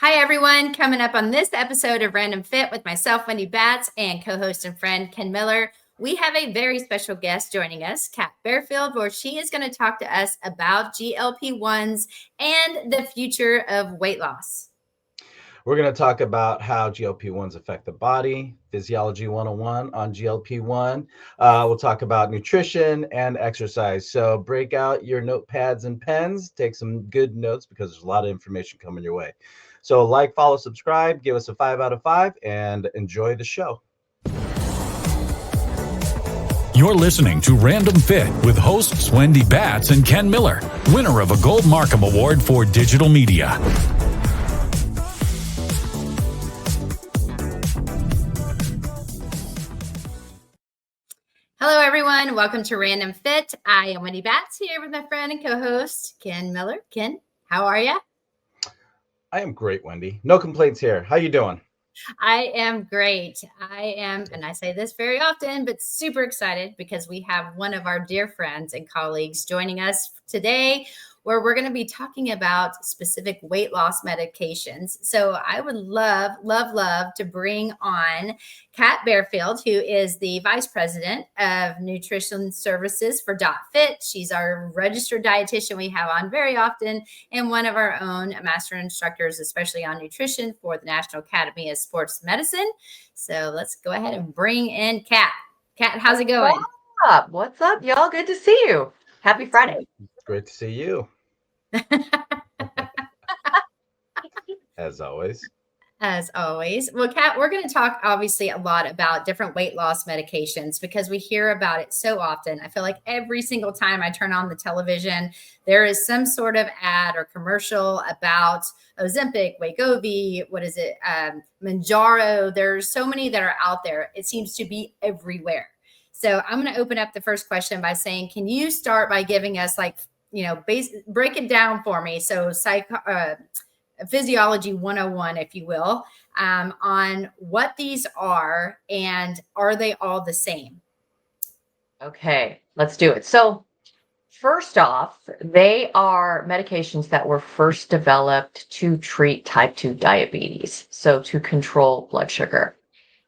Hi, everyone. Coming up on this episode of Random Fit with myself, Wendy Batts, and co-host and friend Ken Miller, we have a very special guest joining us, Kat Barefield, where she is going to talk to us about GLP-1s and the future of weight loss. We're going to talk about how GLP-1s affect the body, Physiology 101 on GLP-1. We'll talk about nutrition and exercise. So break out your notepads and pens, take some good notes because there's a lot of information coming your way. So like, follow, subscribe, give us a 5 out of 5, and enjoy the show. You're listening to Random Fit with hosts Wendy Batts and Ken Miller, winner of a Gold Markham Award for Digital Media. Hello, everyone. Welcome to Random Fit. I am Wendy Batts here with my friend and co-host, Ken Miller. Ken, how are you? I am great, Wendy. No complaints here. How you doing? I am great. I am, and I say this very often, but super excited because we have one of our dear friends and colleagues joining us today, where we're going to be talking about specific weight loss medications. So I would love to bring on Kat Barefield, who is the Vice President of Nutrition Services for .Fit. She's our registered dietitian we have on very often, and one of our own master instructors, especially on nutrition for the National Academy of Sports Medicine. So let's go ahead and bring in Kat. Kat, how's it going? What's up, y'all? Good to see you. Happy Friday. Great to see you. As always. Well, Kat, we're going to talk obviously a lot about different weight loss medications because we hear about it so often. I feel like every single time I turn on the television, there is some sort of ad or commercial about Ozempic, Wegovy, Mounjaro. There's so many that are out there. It seems to be everywhere. So I'm going to open up the first question by saying, can you start by giving us break it down for me? So Physiology 101, if you will, on what these are and are they all the same? Okay, let's do it. So first off, they are medications that were first developed to treat type 2 diabetes, so to control blood sugar.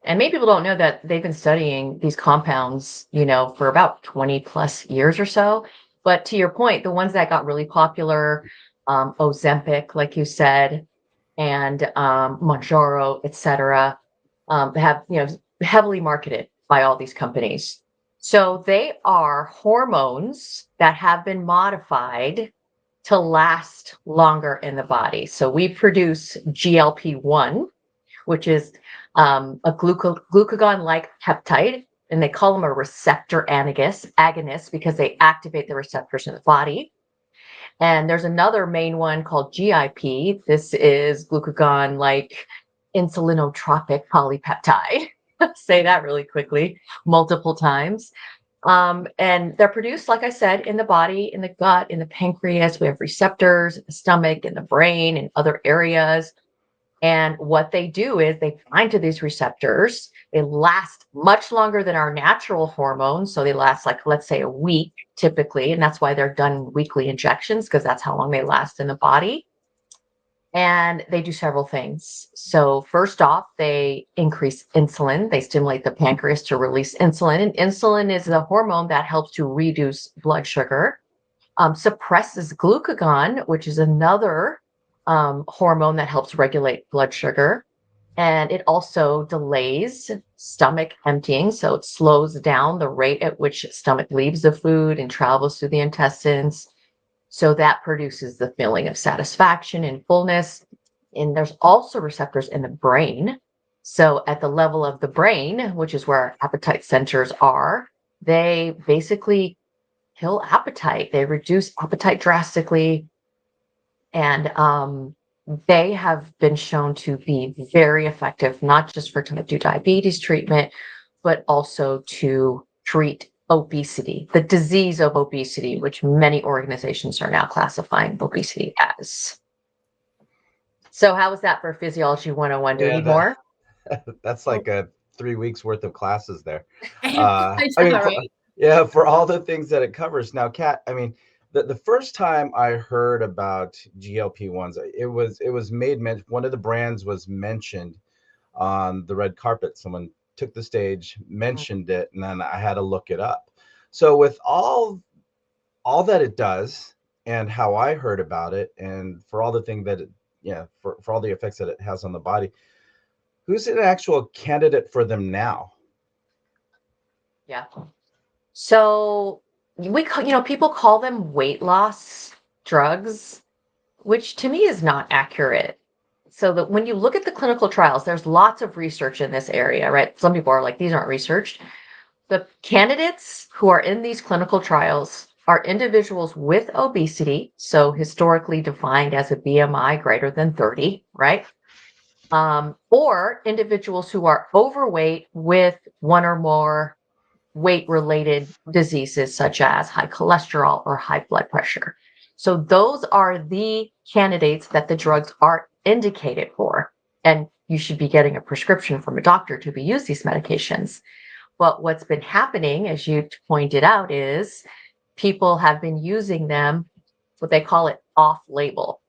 And many people don't know that they've been studying these compounds, for about 20 plus years or so. But to your point, the ones that got really popular, Ozempic, like you said, and Mounjaro, et cetera, have heavily marketed by all these companies. So they are hormones that have been modified to last longer in the body. So we produce GLP-1, which is a glucagon-like peptide, and they call them a receptor agonist because they activate the receptors in the body. And there's another main one called GIP. This is glucagon-like insulinotropic polypeptide. Say that really quickly, multiple times. And they're produced, like I said, in the body, in the gut, in the pancreas. We have receptors in the stomach, in the brain, and other areas. And what they do is they bind to these receptors. They last much longer than our natural hormones. So they last, let's say, a week typically. And that's why they're done weekly injections, because that's how long they last in the body. And they do several things. So first off, they increase insulin. They stimulate the pancreas to release insulin. And insulin is the hormone that helps to reduce blood sugar, suppresses glucagon, which is another hormone that helps regulate blood sugar. And it also delays stomach emptying. So it slows down the rate at which stomach leaves the food and travels through the intestines. So that produces the feeling of satisfaction and fullness. And there's also receptors in the brain. So at the level of the brain, which is where our appetite centers are, they basically kill appetite. They reduce appetite drastically. And they have been shown to be very effective, not just for type 2 diabetes treatment, but also to treat obesity, the disease of obesity, which many organizations are now classifying obesity as. So how was that for Physiology 101? Do we need more? That's like 3 weeks worth of classes there. Right? For all the things that it covers. Now, Kat, The first time I heard about GLP-1s, it was made mention. One of the brands was mentioned on the red carpet. Someone took the stage, mentioned it, and then I had to look it up. So with all that it does and how I heard about it, and for all the thing that it, yeah, for all the effects that it has on the body, who's an actual candidate for them now? Yeah. So people call them weight loss drugs, which to me is not accurate. So that when you look at the clinical trials, there's lots of research in this area, right? Some people are like, these aren't researched. The candidates who are in these clinical trials are individuals with obesity, so historically defined as a BMI greater than 30, right? Or individuals who are overweight with one or more weight-related diseases such as high cholesterol or high blood pressure. So those are the candidates that the drugs are indicated for. And you should be getting a prescription from a doctor to be used these medications. But what's been happening, as you pointed out, is people have been using them, what they call it, off-label,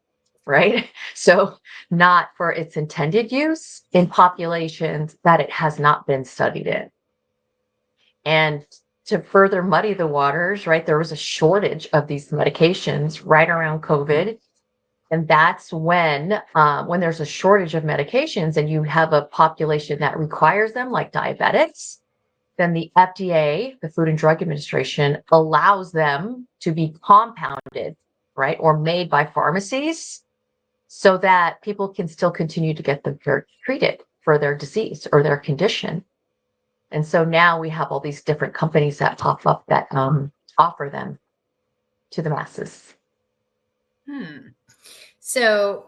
right? So not for its intended use in populations that it has not been studied in. And to further muddy the waters, right, there was a shortage of these medications right around COVID. And that's when there's a shortage of medications and you have a population that requires them, like diabetics, then the FDA, the Food and Drug Administration, allows them to be compounded, right, or made by pharmacies so that people can still continue to get them treated for their disease or their condition. And so now we have all these different companies that pop up that offer them to the masses. So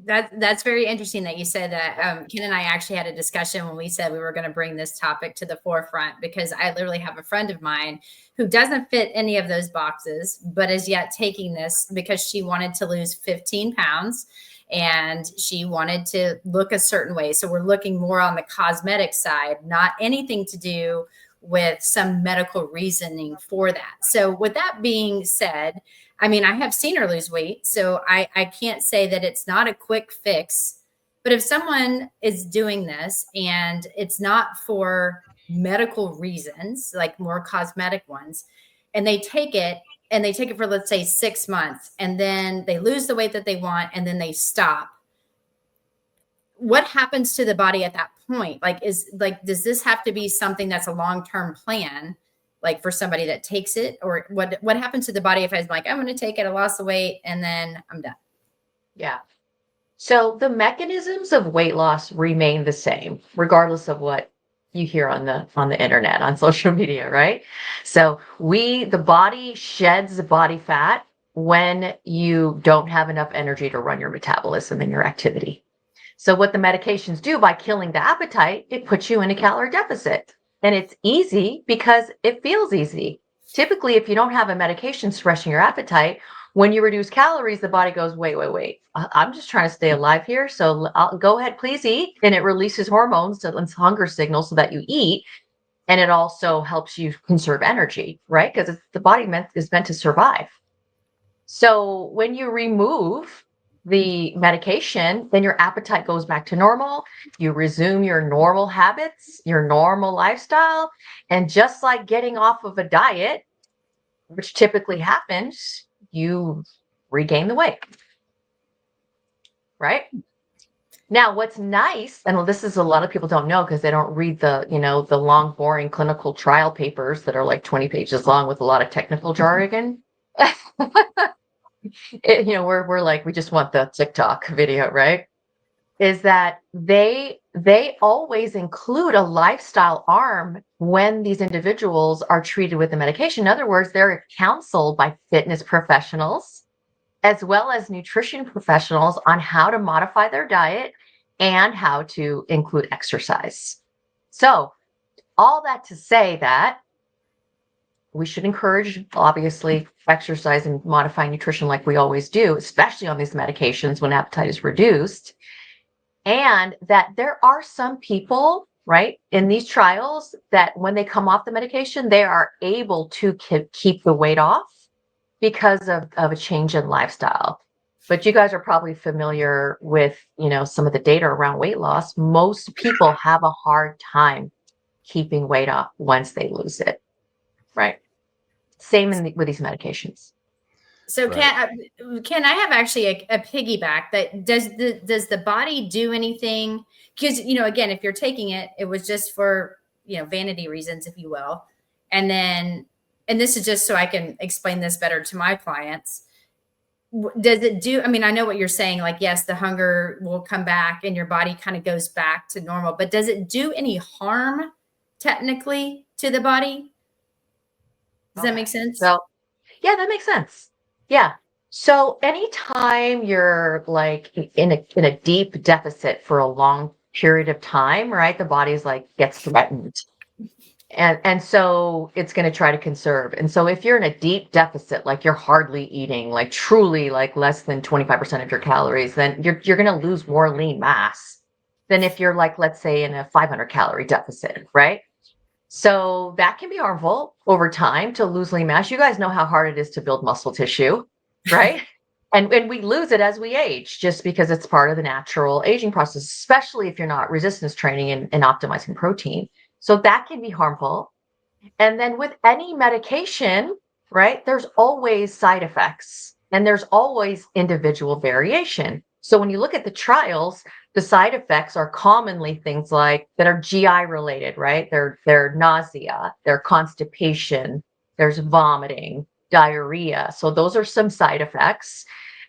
that's very interesting that you said that. Ken and I actually had a discussion when we said we were going to bring this topic to the forefront, because I literally have a friend of mine who doesn't fit any of those boxes, but is yet taking this because she wanted to lose 15 pounds and she wanted to look a certain way. So we're looking more on the cosmetic side, not anything to do with some medical reasoning for that. So with that being said, I mean, I have seen her lose weight, so I can't say that it's not a quick fix. But if someone is doing this and it's not for medical reasons, like more cosmetic ones, and they take it for, let's say, 6 months, and then they lose the weight that they want, and then they stop, what happens to the body at that point? Does this have to be something that's a long-term plan, like for somebody that takes it, or what happens to the body if I was like, I'm going to take it, I lost the weight, and then I'm done? Yeah. So the mechanisms of weight loss remain the same, regardless of what you hear on the internet, on social media, right? So the body sheds the body fat when you don't have enough energy to run your metabolism and your activity. So what the medications do by killing the appetite, it puts you in a calorie deficit. And it's easy because it feels easy. Typically, if you don't have a medication suppressing your appetite, when you reduce calories, the body goes, wait. I'm just trying to stay alive here. So go ahead, please eat. And it releases hormones, so it's hunger signals so that you eat. And it also helps you conserve energy, right? Because the body is meant to survive. So when you remove the medication, then your appetite goes back to normal. You resume your normal habits, your normal lifestyle. And just like getting off of a diet, which typically happens, you regain the weight. Right? Now, what's nice, and this is a lot of people don't know because they don't read the long, boring clinical trial papers that are like 20 pages long with a lot of technical jargon. We're like, we just want the TikTok video, right? Is that they always include a lifestyle arm when these individuals are treated with the medication. In other words, they're counseled by fitness professionals as well as nutrition professionals on how to modify their diet and how to include exercise. So all that to say that we should encourage, obviously, exercise and modifying nutrition like we always do, especially on these medications when appetite is reduced. And that there are some people, right, in these trials that when they come off the medication, they are able to keep the weight off. because of a change in lifestyle. But you guys are probably familiar with, some of the data around weight loss. Most people have a hard time keeping weight off once they lose it, right? Same with these medications. So Right. can I have actually a piggyback that does the body do anything? Because, again, if you're taking it, it was just for, vanity reasons, if you will. And then, and this is just so I can explain this better to my clients. Does it do, I mean, I know what you're saying, like, yes, the hunger will come back and your body kind of goes back to normal, but does it do any harm technically to the body? Does that make sense? So, yeah, that makes sense. Yeah. So anytime you're like in a deep deficit for a long period of time, right? The body's like gets threatened. And so it's going to try to conserve. And so if you're in a deep deficit, like you're hardly eating, like truly like less than 25% of your calories, then you're going to lose more lean mass than if you're like, let's say, in a 500 calorie deficit, right? So that can be harmful over time to lose lean mass. You guys know how hard it is to build muscle tissue, right? And we lose it as we age just because it's part of the natural aging process, especially if you're not resistance training and optimizing protein. So that can be harmful. And then with any medication, right, there's always side effects and there's always individual variation. So when you look at the trials, the side effects are commonly things like that are GI related, right? They're nausea, they're constipation, there's vomiting, diarrhea. So those are some side effects.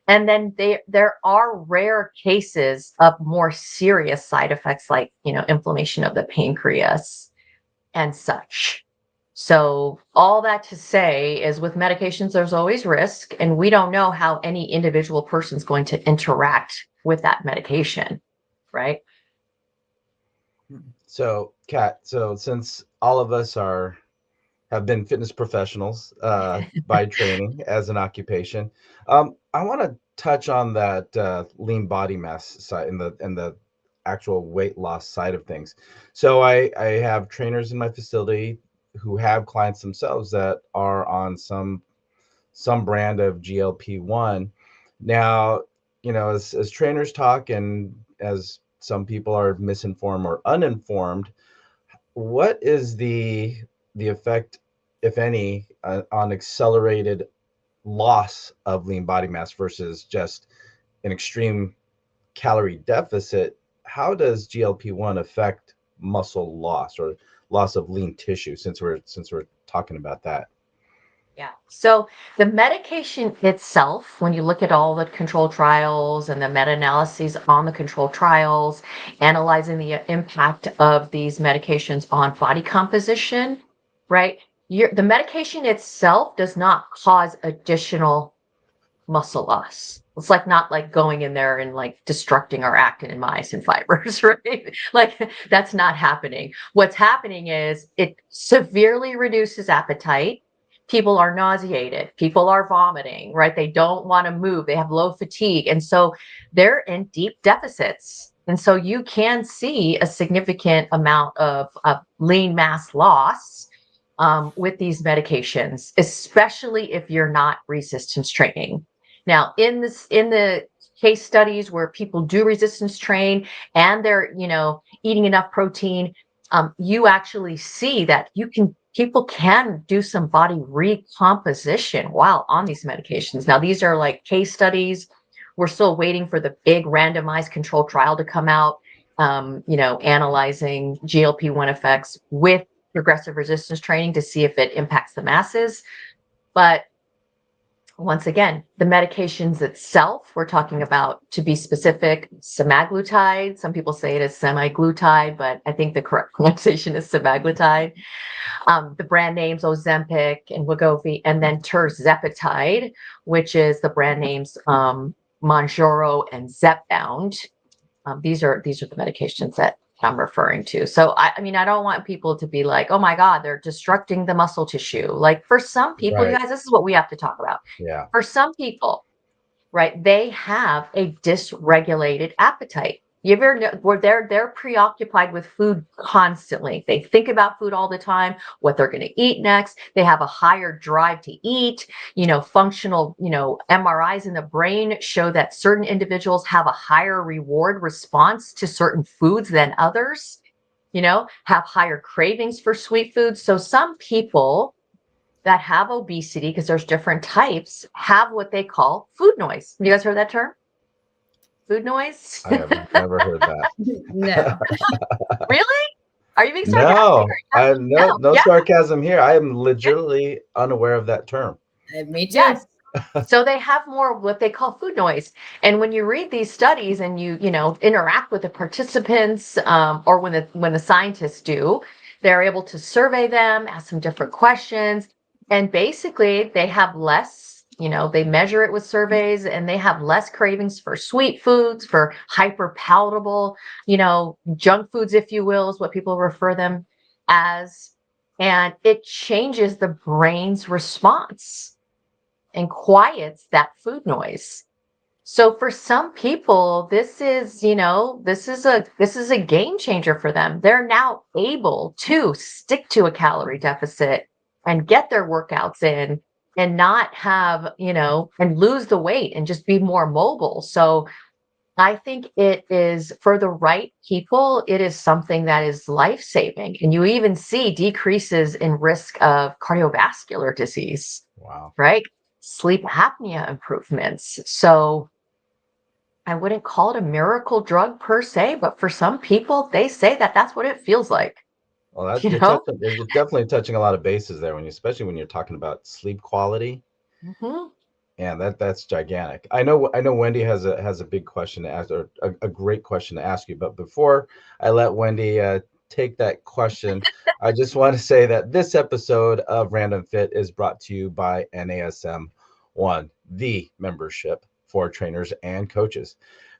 And then there are rare cases of more serious side effects like, inflammation of the pancreas and such. So all that to say is with medications, there's always risk, and we don't know how any individual person's going to interact with that medication, right? So, Kat, so since all of us have been fitness professionals by training as an occupation, I want to touch on that lean body mass side and the actual weight loss side of things. So I have trainers in my facility who have clients themselves that are on some brand of GLP-1. Now, as trainers talk and as some people are misinformed or uninformed, what is the effect, if any, on accelerated loss of lean body mass versus just an extreme calorie deficit? How does GLP-1 affect muscle loss or loss of lean tissue, since we're talking about that? Yeah. So the medication itself, when you look at all the control trials and the meta-analyses on the control trials, analyzing the impact of these medications on body composition, right? The medication itself does not cause additional muscle loss. It's like not like going in there and like destructing our actin and myosin fibers, right? Like that's not happening. What's happening is it severely reduces appetite. People are nauseated. People are vomiting, right? They don't want to move. They have low fatigue. And so they're in deep deficits. And so you can see a significant amount of lean mass loss with these medications, especially if you're not resistance training. Now, in the case studies where people do resistance train and they're, eating enough protein, you actually see that people can do some body recomposition while on these medications. Now, these are like case studies. We're still waiting for the big randomized controlled trial to come out, analyzing GLP-1 effects with progressive resistance training to see if it impacts the masses. But once again, the medications itself, we're talking about, to be specific, semaglutide. Some people say it is semi-glutide, but I think the correct pronunciation is semaglutide. The brand names Ozempic and Wegovy, and then tirzepatide, which is the brand names Mounjaro and Zepbound. These are the medications that I'm referring to. So I mean, I don't want people to be like, oh my God, they're destructing the muscle tissue. Like for some people, you Right. guys, this is what we have to talk about. Yeah. For some people, right, they have a dysregulated appetite. You ever know where they're preoccupied with food constantly? They think about food all the time, what they're going to eat next. They have a higher drive to eat. Functional, MRIs in the brain show that certain individuals have a higher reward response to certain foods than others, have higher cravings for sweet foods. So some people that have obesity, because there's different types, have what they call food noise. You guys heard that term? Food noise? I have never heard that. No. Really? Are you being sarcastic? No Yeah. sarcasm here. I am legitimately unaware of that term. Me too. Yes. So they have more of what they call food noise. And when you read these studies and you interact with the participants, or when the scientists do, they're able to survey them, ask them different questions, and basically they have less, they measure it with surveys, and they have less cravings for sweet foods, for hyper palatable, junk foods, if you will, is what people refer them as. And it changes the brain's response and quiets that food noise. So for some people, this is a game changer for them. They're now able to stick to a calorie deficit and get their workouts in and not have, and lose the weight and just be more mobile. So I think it is, for the right people, it is something that is life-saving. And you even see decreases in risk of cardiovascular disease. Wow. Right? Sleep apnea improvements. So I wouldn't call it a miracle drug per se, but for some people, they say that that's what it feels like. Well, you're definitely touching a lot of bases there, especially when you're talking about sleep quality. Mm-hmm. And that's gigantic. I know Wendy has a big question to ask, or a great question to ask you. But before I let Wendy take that question, I just want to say that this episode of Random Fit is brought to you by NASM-1, the membership for trainers and coaches.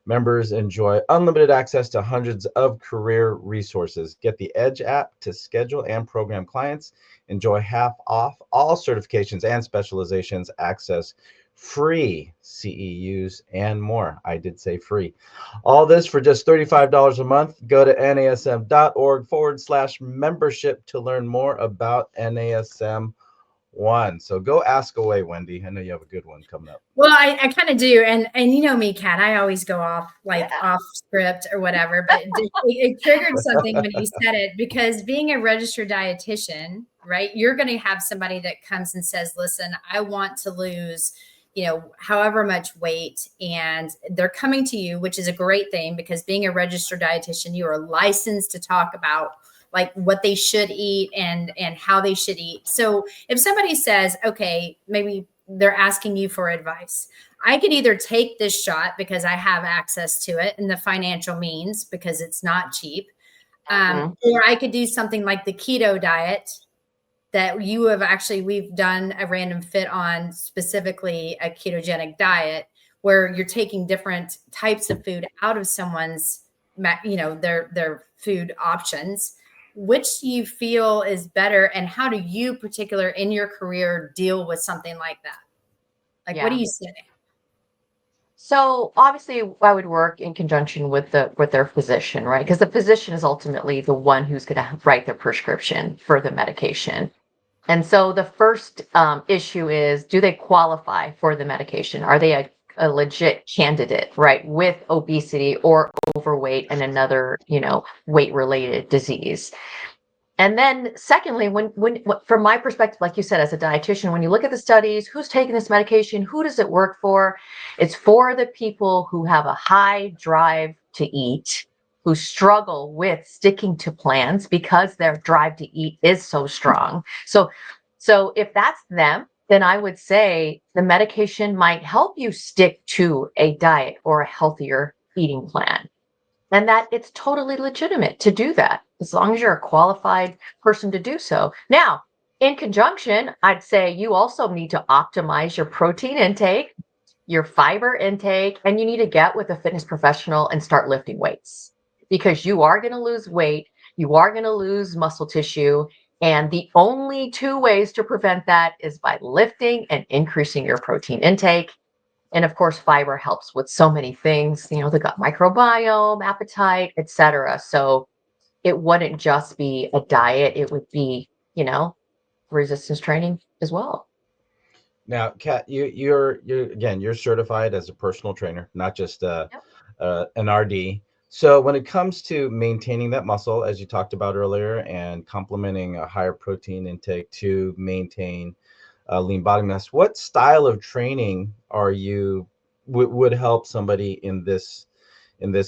Members enjoy unlimited access to hundreds of career resources. Get the Edge app to schedule and program clients. Enjoy half off all certifications and specializations, access free CEUs, and more. I did say free. All this for just $35 a month. Go to nasm.org/membership to learn more about NASM-1. So go ask away, Wendy. I know you have a good one coming up. Well, I kind of do. And you know me, Kat, I always go off off script or whatever, but it triggered something when you said it, because being a registered dietitian, right, you're going to have somebody that comes and says, listen, I want to lose, however much weight, and they're coming to you, which is a great thing, because being a registered dietitian, you are licensed to talk about like what they should eat and how they should eat. So if somebody says, okay, maybe they're asking you for advice, I could either take this shot because I have access to it and the financial means, because it's not cheap. Or I could do something like the keto diet that we've done a Random Fit on, specifically a ketogenic diet, where you're taking different types of food out of someone's, their food options. Which do you feel is better, and how do you, particular in your career, deal with something like that? What do you say? So obviously I would work in conjunction with their physician, right? Because the physician is ultimately the one who's going to write the prescription for the medication. And so the first issue is, do they qualify for the medication? Are they a legit candidate, right, with obesity or overweight and another, weight-related disease? And then secondly, when from my perspective, like you said, as a dietitian, when you look at the studies, who's taking this medication, who does it work for? It's for the people who have a high drive to eat, who struggle with sticking to plans because their drive to eat is so strong. So if that's them, then I would say the medication might help you stick to a diet or a healthier eating plan. And that it's totally legitimate to do that, as long as you're a qualified person to do so. Now, in conjunction, I'd say you also need to optimize your protein intake, your fiber intake, and you need to get with a fitness professional and start lifting weights, because you are going to lose weight, you are going to lose muscle tissue, and the only two ways to prevent that is by lifting and increasing your protein intake. And of course, fiber helps with so many things, the gut microbiome, appetite, etc. So it wouldn't just be a diet, it would be, resistance training as well. Now, Kat, you're certified as a personal trainer, not just Yep. an RD. So when it comes to maintaining that muscle, as you talked about earlier, and complementing a higher protein intake to maintain lean body mass, what style of training are you would help somebody in this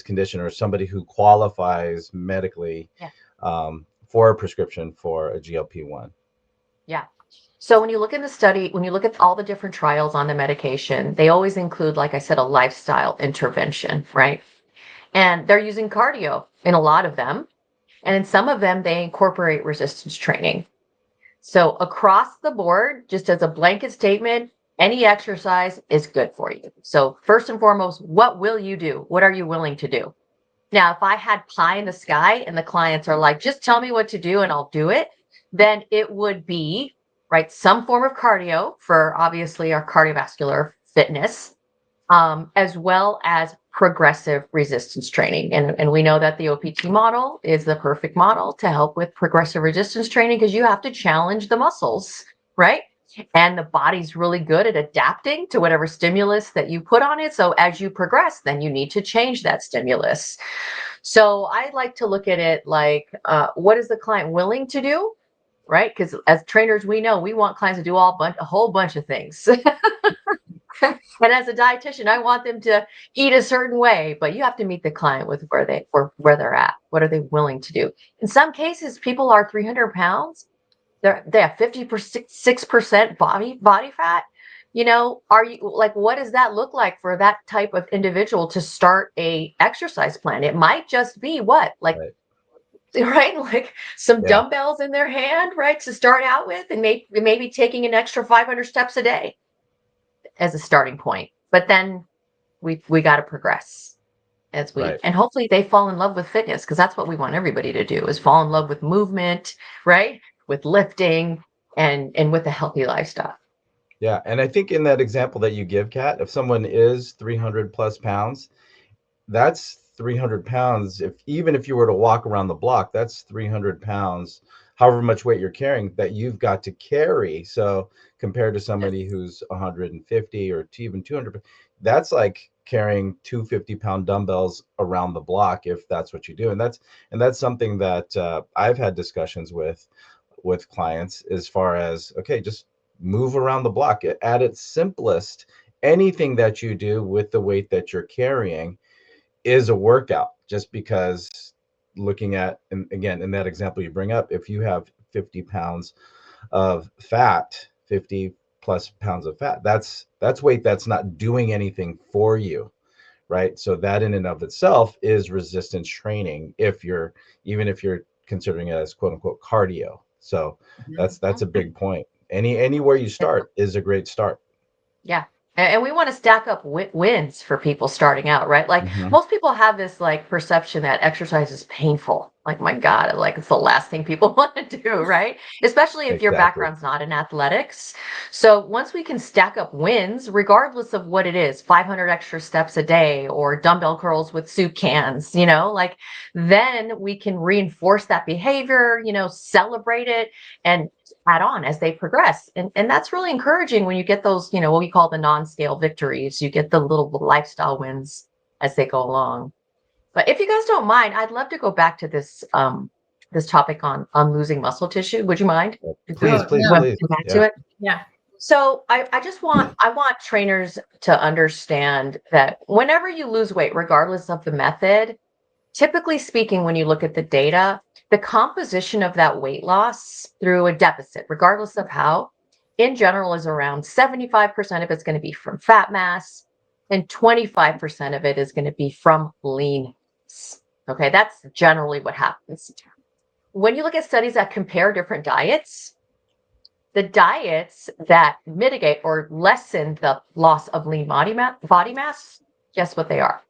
condition, or somebody who qualifies medically Yeah. for a prescription for a GLP-1? Yeah. So when you look in the study, when you look at all the different trials on the medication, they always include, like I said, a lifestyle intervention, right? And they're using cardio in a lot of them. And in some of them, they incorporate resistance training. So across the board, just as a blanket statement, any exercise is good for you. So first and foremost, what will you do? What are you willing to do? Now, if I had pie in the sky and the clients are like, just tell me what to do and I'll do it, then it would be, right, some form of cardio for obviously our cardiovascular fitness, as well as progressive resistance training. And we know that the OPT model is the perfect model to help with progressive resistance training because you have to challenge the muscles, right? And the body's really good at adapting to whatever stimulus that you put on it. So as you progress, then you need to change that stimulus. So I like to look at it like, what is the client willing to do? Right? Because as trainers, we know we want clients to do a whole bunch of things. And as a dietitian, I want them to eat a certain way, but you have to meet the client with where they're at. What are they willing to do? In some cases, people are 300 pounds. They have 56% body fat. Are you like, what does that look like for that type of individual to start a exercise plan? It might just be what, like, Right. right, like some Yeah. dumbbells in their hand, right, to start out with, and maybe taking an extra 500 steps a day as a starting point. But then we got to progress Right. and hopefully they fall in love with fitness, because that's what we want everybody to do, is fall in love with movement, right, with lifting and with a healthy lifestyle. Yeah. And I think in that example that you give, Kat, if someone is 300 plus pounds, that's 300 pounds. Even if you were to walk around the block, that's 300 pounds, however much weight you're carrying, that you've got to carry. So compared to somebody who's 150 or even 200, that's like carrying 250-pound dumbbells around the block, if that's what you do. And that's something that I've had discussions with clients, as far as, okay, just move around the block. At its simplest, anything that you do with the weight that you're carrying is a workout, just because looking at, and again, in that example you bring up, if you have 50 pounds of fat, 50 plus pounds of fat, that's weight that's not doing anything for you, right? So that in and of itself is resistance training, even if you're considering it as quote unquote cardio. So that's a big point. Anywhere you start is a great start. Yeah. And we want to stack up wins for people starting out, right? Like Mhm. most people have this like perception that exercise is painful. Like, my God, like it's the last thing people want to do, right? Especially if your Exactly. background's not in athletics. So once we can stack up wins, regardless of what it is, 500 extra steps a day or dumbbell curls with soup cans, like then we can reinforce that behavior, celebrate it and add on as they progress. And that's really encouraging when you get those, what we call the non-scale victories. You get the little lifestyle wins as they go along. But if you guys don't mind, I'd love to go back to this topic on losing muscle tissue. Would you mind? If we Please, Oh, please, no. please. come back Yeah. to it? Yeah. So I want trainers to understand that whenever you lose weight, regardless of the method, typically speaking, when you look at the data, the composition of that weight loss through a deficit, regardless of how, in general, is around 75% of it's going to be from fat mass and 25% of it is going to be from lean mass. Okay, that's generally what happens. When you look at studies that compare different diets, the diets that mitigate or lessen the loss of lean body mass, guess what they are?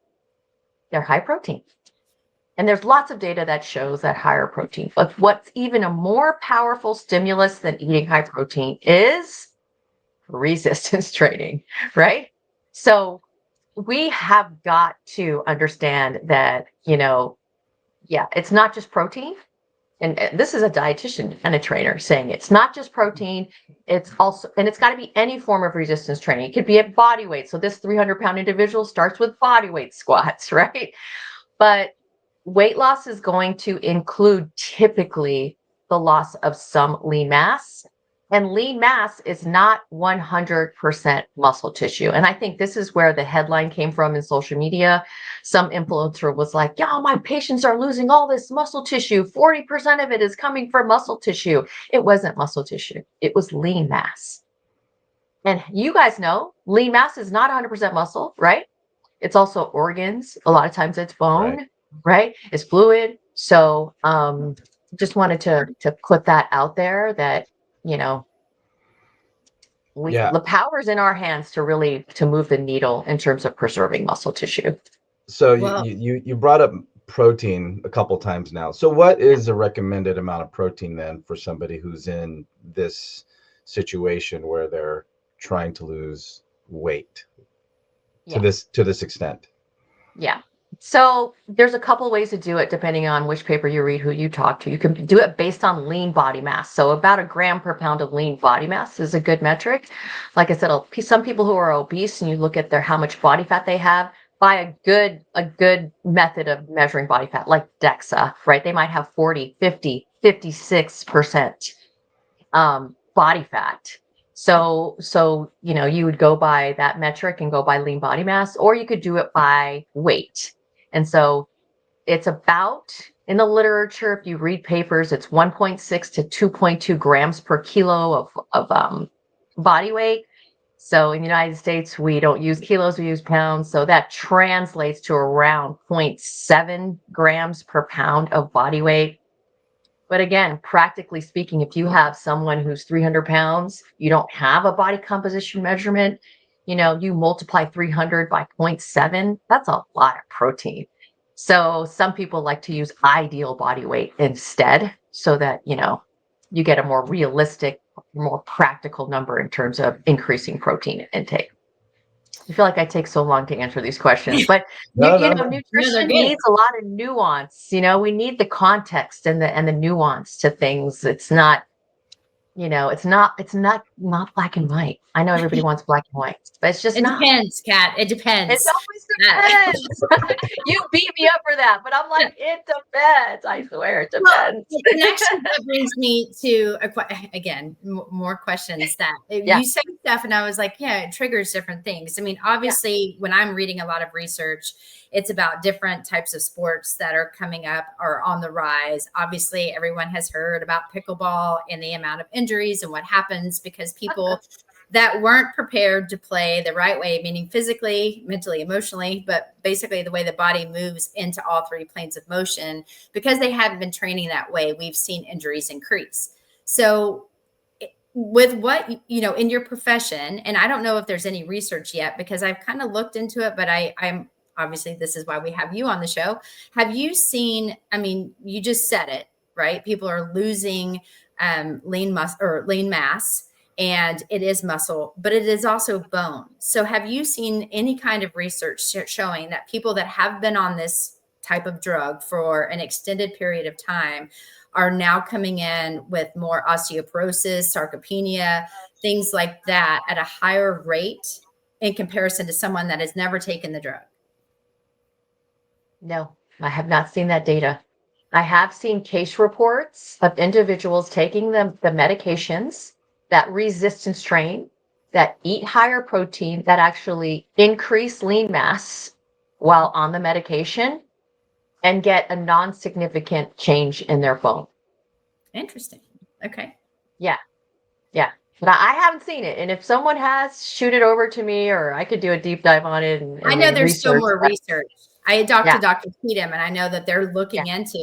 They're high protein. And there's lots of data that shows that higher protein. But what's even a more powerful stimulus than eating high protein is resistance training, right? So we have got to understand that, it's not just protein. And this is a dietitian and a trainer saying it's not just protein. It's also, and it's got to be any form of resistance training. It could be at body weight. So this 300-pound individual starts with body weight squats, right? But weight loss is going to include typically the loss of some lean mass. And lean mass is not 100% muscle tissue. And I think this is where the headline came from in social media. Some influencer was like, yeah, my patients are losing all this muscle tissue. 40% of it is coming from muscle tissue. It wasn't muscle tissue. It was lean mass. And you guys know lean mass is not 100% muscle, right? It's also organs. A lot of times it's bone, right? It's fluid. So just wanted to put that out there that, the power's in our hands to really to move the needle in terms of preserving muscle tissue. So you brought up protein a couple times now. So what is a recommended amount of protein then for somebody who's in this situation where they're trying to lose weight to this extent? Yeah. So there's a couple ways to do it depending on which paper you read, who you talk to. You can do it based on lean body mass. So about 1 gram per pound of lean body mass is a good metric. Like I said, some people who are obese and you look at how much body fat they have, by a good method of measuring body fat, like DEXA, right? They might have 40, 50, 56% body fat. So you would go by that metric and go by lean body mass, or you could do it by weight. And so it's about, in the literature, if you read papers, it's 1.6 to 2.2 grams per kilo of body weight. So in the United States, we don't use kilos, we use pounds. So that translates to around 0.7 grams per pound of body weight. But again, practically speaking, if you have someone who's 300 pounds, you don't have a body composition measurement, you multiply 300 by 0.7, that's a lot of protein. So some people like to use ideal body weight instead so that, you get a more realistic, more practical number in terms of increasing protein intake. I feel like I take so long to answer these questions, but nutrition needs a lot of nuance. We need the context and the nuance to things. It's not, it's not black and white. I know everybody wants black and white, but it's just it not. Depends, Kat. It depends. It always depends. You beat me up for that, but I'm like, it depends. I swear it depends. And actually, that brings me to again more questions that you say stuff, and I was like, yeah, it triggers different things. I mean, obviously, when I'm reading a lot of research, it's about different types of sports that are coming up or on the rise. Obviously, everyone has heard about pickleball and the amount of injuries and what happens because people that weren't prepared to play the right way, meaning physically, mentally, emotionally, but basically the way the body moves into all three planes of motion, because they haven't been training that way, we've seen injuries increase. So with what, in your profession, and I don't know if there's any research yet because I've kind of looked into it, but I'm obviously this is why we have you on the show. Have you seen, you just said it, right? People are losing lean mass. And it is muscle, but it is also bone. So have you seen any kind of research showing that people that have been on this type of drug for an extended period of time are now coming in with more osteoporosis, sarcopenia, things like that at a higher rate in comparison to someone that has never taken the drug? No, I have not seen that data. I have seen case reports of individuals taking the medications that resistance train, that eat higher protein, that actually increase lean mass while on the medication and get a non-significant change in their bone. Interesting. Okay. Yeah. But I haven't seen it. And if someone has, shoot it over to me, or I could do a deep dive on it. And I know there's still more research. I talked to Dr. Cheatham, and I know that they're looking into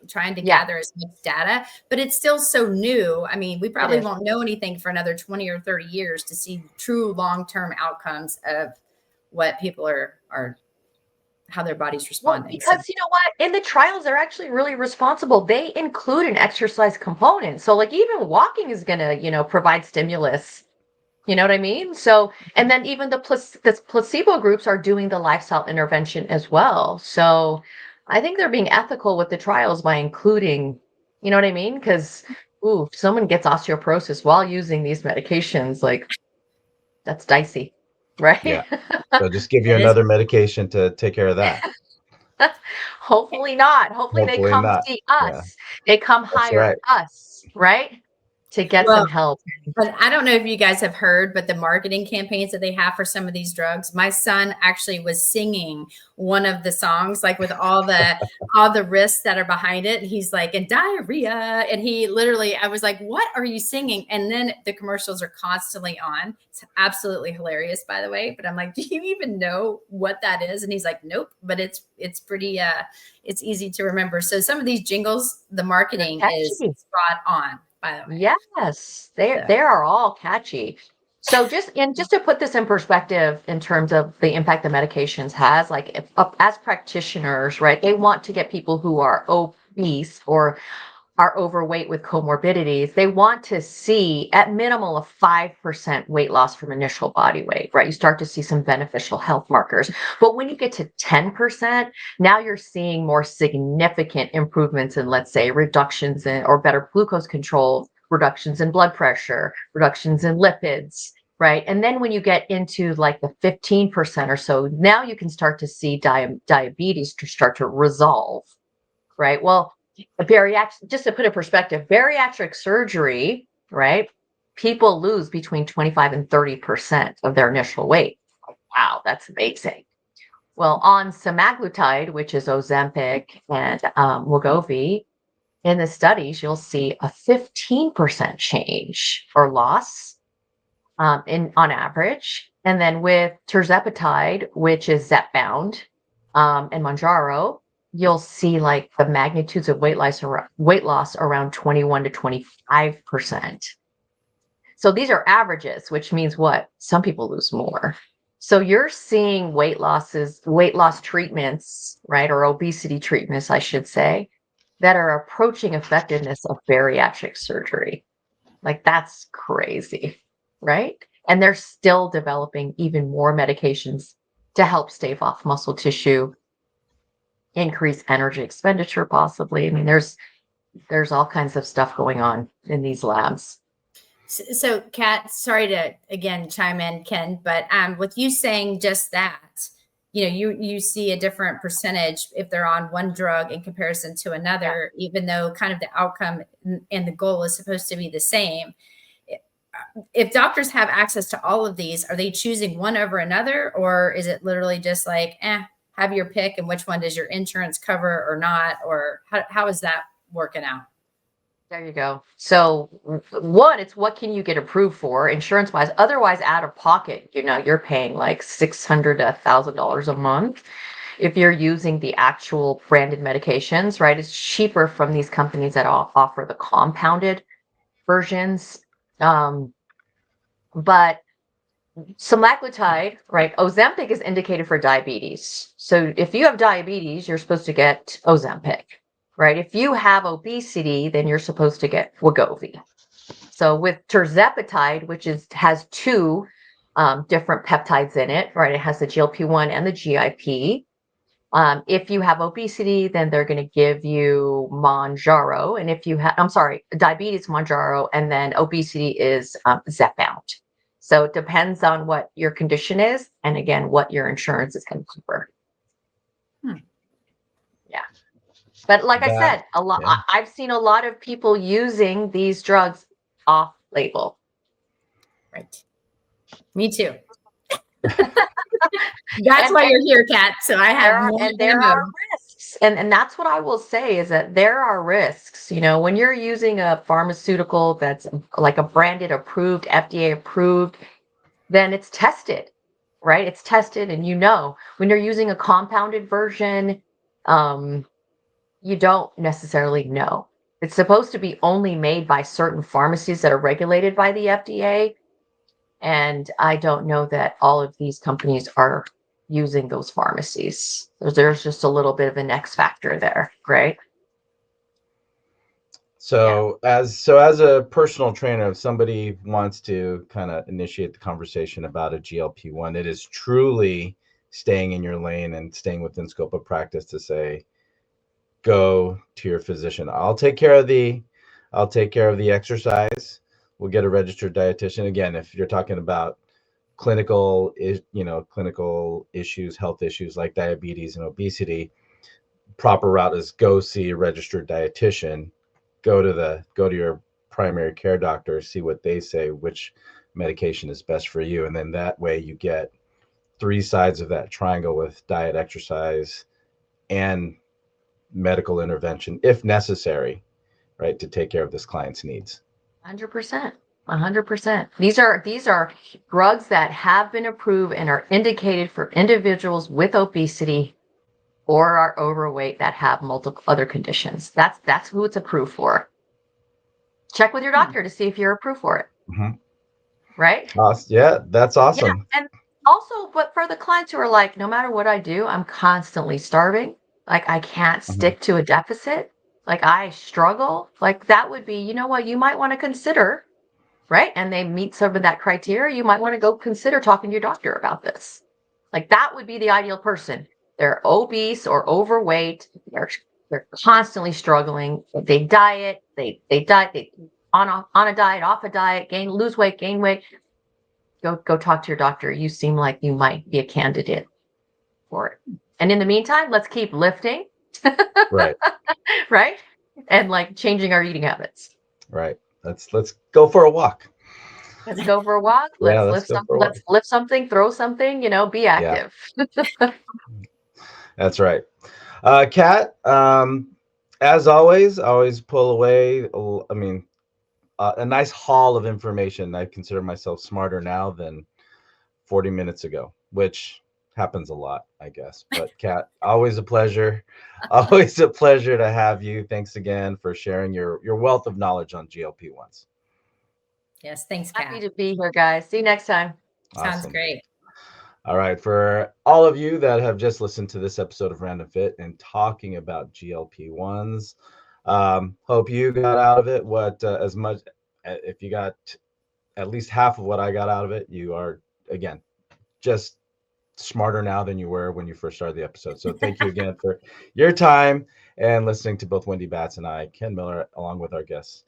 trying to gather as much data, but it's still so new. I mean, we probably won't know anything for another 20 or 30 years to see true long-term outcomes of what people are how their body's responding. Well, because you know what? In the trials, they're actually really responsible. They include an exercise component. So like even walking is going to, provide stimulus, You know what I mean? So, and then even the placebo groups are doing the lifestyle intervention as well. So I think they're being ethical with the trials by including, you know what I mean? Because, if someone gets osteoporosis while using these medications, like that's dicey, right? Yeah. So just give you It is. another medication to take care of that. Hopefully not. Hopefully they Hopefully come not. see Yeah, us. They come that's hire right. us, right? To get Well, some help. but I don't know if you guys have heard, but the marketing campaigns that they have for some of these drugs, my son actually was singing one of the songs, like with all the risks that are behind it. And he's like, and diarrhea. And he literally, I was like, what are you singing? And then the commercials are constantly on. It's absolutely hilarious, by the way. But I'm like, do you even know what that is? And he's like, nope. But it's pretty it's easy to remember. So some of these jingles, the marketing is Catchy. spot on, by the way. Yes, they So. they are all catchy. So just to put this in perspective in terms of the impact the medications has, like as practitioners, right? They want to get people who are obese or are overweight with comorbidities. They want to see at minimal a 5% weight loss from initial body weight, right? You start to see some beneficial health markers. But when you get to 10%, now you're seeing more significant improvements in, let's say, reductions in or better glucose control, reductions in blood pressure, reductions in lipids, right? And then when you get into like the 15% or so, now you can start to see diabetes to start to resolve, right? Well, just to put in perspective, bariatric surgery, right? People lose between 25 and 30% of their initial weight. Wow, that's amazing. Well, on semaglutide, which is Ozempic and Wegovy, in the studies, you'll see a 15% change or loss on average. And then with tirzepatide, which is Zepbound, and Mounjaro, you'll see like the magnitudes of weight loss around 21 to 25%. So these are averages, which means what? Some people lose more. So you're seeing weight loss treatments, right? Or obesity treatments, I should say, that are approaching effectiveness of bariatric surgery. Like that's crazy, right? And they're still developing even more medications to help stave off muscle tissue, increase energy expenditure possibly. I mean, there's all kinds of stuff going on in these labs. So, Kat, sorry to again chime in, Ken, but with you saying just that, you see a different percentage if they're on one drug in comparison to another, even though kind of the outcome and the goal is supposed to be the same. If doctors have access to all of these, are they choosing one over another, or is it literally just like, have your pick, and which one does your insurance cover or not, or how is that working out? There you go. So one, it's what can you get approved for insurance wise? Otherwise, out of pocket, you're paying like $600 to $1,000 a month. If you're using the actual branded medications, right? It's cheaper from these companies that offer the compounded versions. But semaglutide, right? Ozempic is indicated for diabetes. So if you have diabetes, you're supposed to get Ozempic, right? If you have obesity, then you're supposed to get Wegovy. So with tirzepatide, which has two different peptides in it, right? It has the GLP-1 and the GIP. If you have obesity, then they're going to give you Mounjaro. And if you have, diabetes, Mounjaro, and then obesity is Zepbound. So it depends on what your condition is, and again, what your insurance is going to cover. Yeah, but like I said, I've seen a lot of people using these drugs off label. Right. Me too. That's why you're here, Kat. So I have there are risks, and that's what I will say is that there are risks. When you're using a pharmaceutical that's like a branded approved, FDA approved, then it's tested, right? It's tested, and when you're using a compounded version, you don't necessarily know. It's supposed to be only made by certain pharmacies that are regulated by the FDA. And I don't know that all of these companies are using those pharmacies. There's just a little bit of an X factor there, right? So as a personal trainer, if somebody wants to kind of initiate the conversation about a GLP-1, it is truly staying in your lane and staying within scope of practice to say, go to your physician. I'll take care of the exercise. We'll get a registered dietitian. Again, if you're talking about clinical issues, health issues like diabetes and obesity, proper route is go see a registered dietitian. Go to your primary care doctor, see what they say, which medication is best for you, and then that way you get three sides of that triangle with diet, exercise, and medical intervention if necessary, right, to take care of this client's needs. 100%. 100%. These are drugs that have been approved and are indicated for individuals with obesity or are overweight that have multiple other conditions. That's who it's approved for. Check with your doctor to see if you're approved for it. Mm-hmm. Right? Yeah, that's awesome. Yeah. And also, but for the clients who are like, no matter what I do, I'm constantly starving. Like I can't stick to a deficit. Like I struggle. Like that would be, you know what, you might want to consider, right? And they meet some of that criteria. You might want to go consider talking to your doctor about this. Like that would be the ideal person. They're obese or overweight. They're constantly struggling. They diet. They diet. They on a diet, off a diet, lose weight, gain weight. Go talk to your doctor. You seem like you might be a candidate for it. And in the meantime, let's keep lifting. Right. Right. And like changing our eating habits. Right. Let's go for a walk. Let's go for a walk. Let's lift something, throw something, be active. Yeah. That's right. Kat, as always pull away. I mean, a nice haul of information. I consider myself smarter now than 40 minutes ago, which happens a lot, I guess. But Kat, always a pleasure. Always a pleasure to have you. Thanks again for sharing your wealth of knowledge on GLP-1s. Yes, thanks, Kat. Happy to be here, guys. See you next time. Sounds Awesome. great. All right, for all of you that have just listened to this episode of Random Fit and talking about GLP-1s, hope you got out of it as much. If you got at least half of what I got out of it, you are, again, just smarter now than you were when you first started the episode. So thank you again for your time and listening to both Wendy Batts and I, Ken Miller, along with our guests,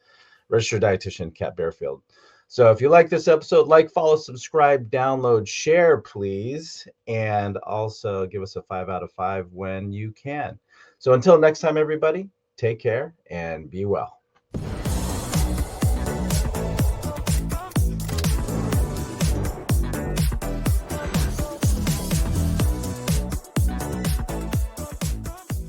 registered dietitian Kat Barefield. So if you like this episode, like, follow, subscribe, download, share, please. And also give us a 5 out of 5 when you can. So until next time, everybody, take care and be well.